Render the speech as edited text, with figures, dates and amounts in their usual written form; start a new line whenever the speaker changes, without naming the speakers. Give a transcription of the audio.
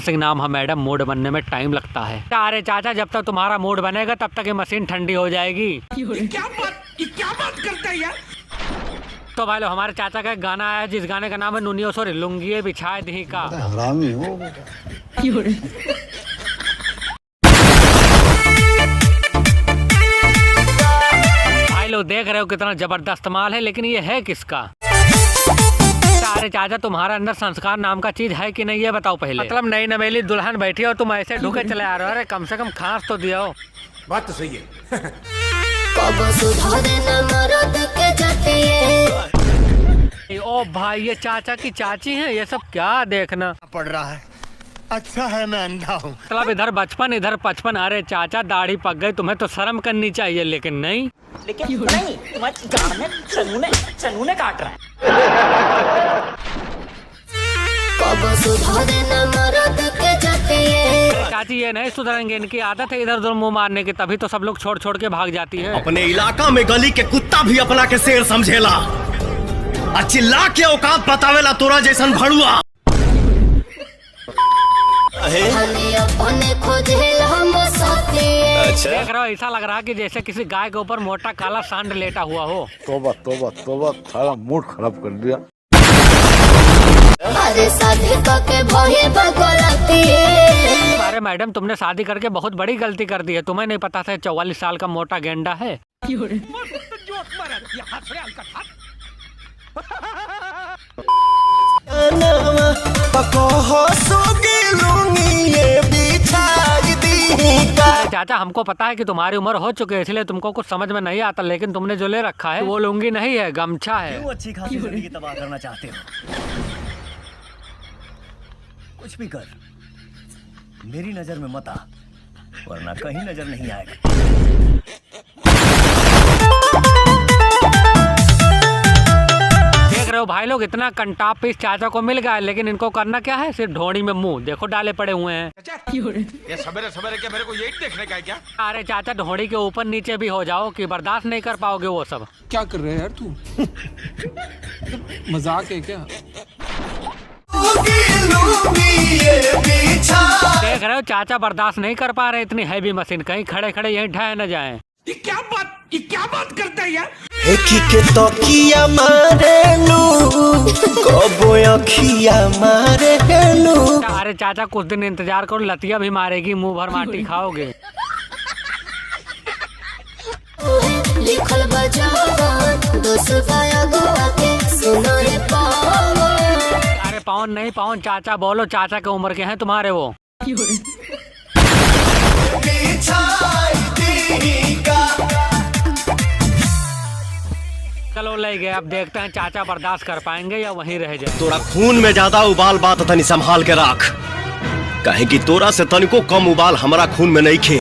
Nursing नाम है madam, mood बनने में टाइम लगता है। अरे चाचा जब तक तुम्हारा मूड बनेगा तब तक ये मशीन ठंडी हो जाएगी।
ये क्या बात करता है यार।
तो भाई लो हमारे चाचा का एक गाना आया जिस गाने का नाम है नुनियो सोरी लुंगिए बिछाए दी का।
हरामी हो
भाई लोग देख रहे हो कितना जबरदस्त माल है, लेकिन ये है किसका? अरे चाचा तुम्हारा अंदर संस्कार नाम का चीज है कि नहीं ये बताओ पहले। मतलब नई नवेली दुल्हन बैठी हो तुम ऐसे ढुके चले आ रहे हो। अरे कम से कम खांस तो दियो।
बात तो सही है।
ओ भाई ये चाचा की चाची है, ये सब क्या देखना
पड़ रहा है। अच्छा है मैं अंधा हूँ।
मतलब इधर बचपन इधर 55। अरे चाचा दाढ़ी पक गई, तुम्हें तो शर्म करनी चाहिए लेकिन नहीं।
नहीं तुम्हारी गाल में चनूने काट रहा है।
चाची ये नहीं सुधरेंगे, इनकी आदत है इधर उधर मुंह मारने की, तभी तो सब लोग छोड़ छोड़ के भाग जाती है।
अपने इलाका में गली के कुत्ता भी अपना के शेर समझेला, चिल्ला के औकात बतावेला तोरा जैसन भड़ुआ।
देख रहे हो ऐसा लग रहा है कि जैसे किसी गाय के ऊपर मोटा काला सांड लेटा हुआ हो।
तोबा तोबा तोबा, सारा मूड खराब कर दिया।
अरे मैडम तुमने शादी करके बहुत बड़ी गलती कर दी है, तुम्हें नहीं पता था 44 साल का मोटा गेंडा है। चाचा हमको पता है कि तुम्हारी उम्र हो चुकी है इसलिए तुमको कुछ समझ में नहीं आता, लेकिन तुमने जो ले रखा है वो लुंगी नहीं है गमछा है।
क्यों अच्छी खासी जिंदगी तबाह करना चाहते हो? कुछ भी कर, मेरी नजर में मत आ, वरना कहीं नजर नहीं आएगा।
देख रहे हो भाई लोग इतना कंटाप पीस चाचा को मिल गया, लेकिन इनको करना क्या है, सिर्फ ढोड़ी में मुंह देखो डाले पड़े हुए हैं।
ये सवेरे सवेरे क्या मेरे को यही देखने का है क्या?
अरे चाचा ढोड़ी के ऊपर नीचे भी हो जाओ कि बर्दाश्त नहीं कर पाओगे वो सब।
क्या कर रहे हैं यार तू? मजाक है क्या?
देख रहे हो चाचा बर्दाश्त नहीं कर पा रहे इतनी हैवी मशीन, कहीं खड़े खड़े यहीं ढह न जाए।
ये क्या बात करता है यार।
के तकिया मारेलू कबो अखिया मारेलू।
अरे चाचा कुछ दिन इंतजार करो, लतिया भी मारेगी, मुंह भर माटी खाओगे। अरे पवन नहीं पवन चाचा बोलो, चाचा के उम्र के हैं तुम्हारे वो। चलो ले गए, अब देखते हैं चाचा बर्दाश्त कर पाएंगे या वहीं रह जाए।
तोरा खून में ज्यादा उबाल बात तनी संभाल के रख, कहे कि तोरा से तनिको कम उबाल हमारा खून में नहीं खे।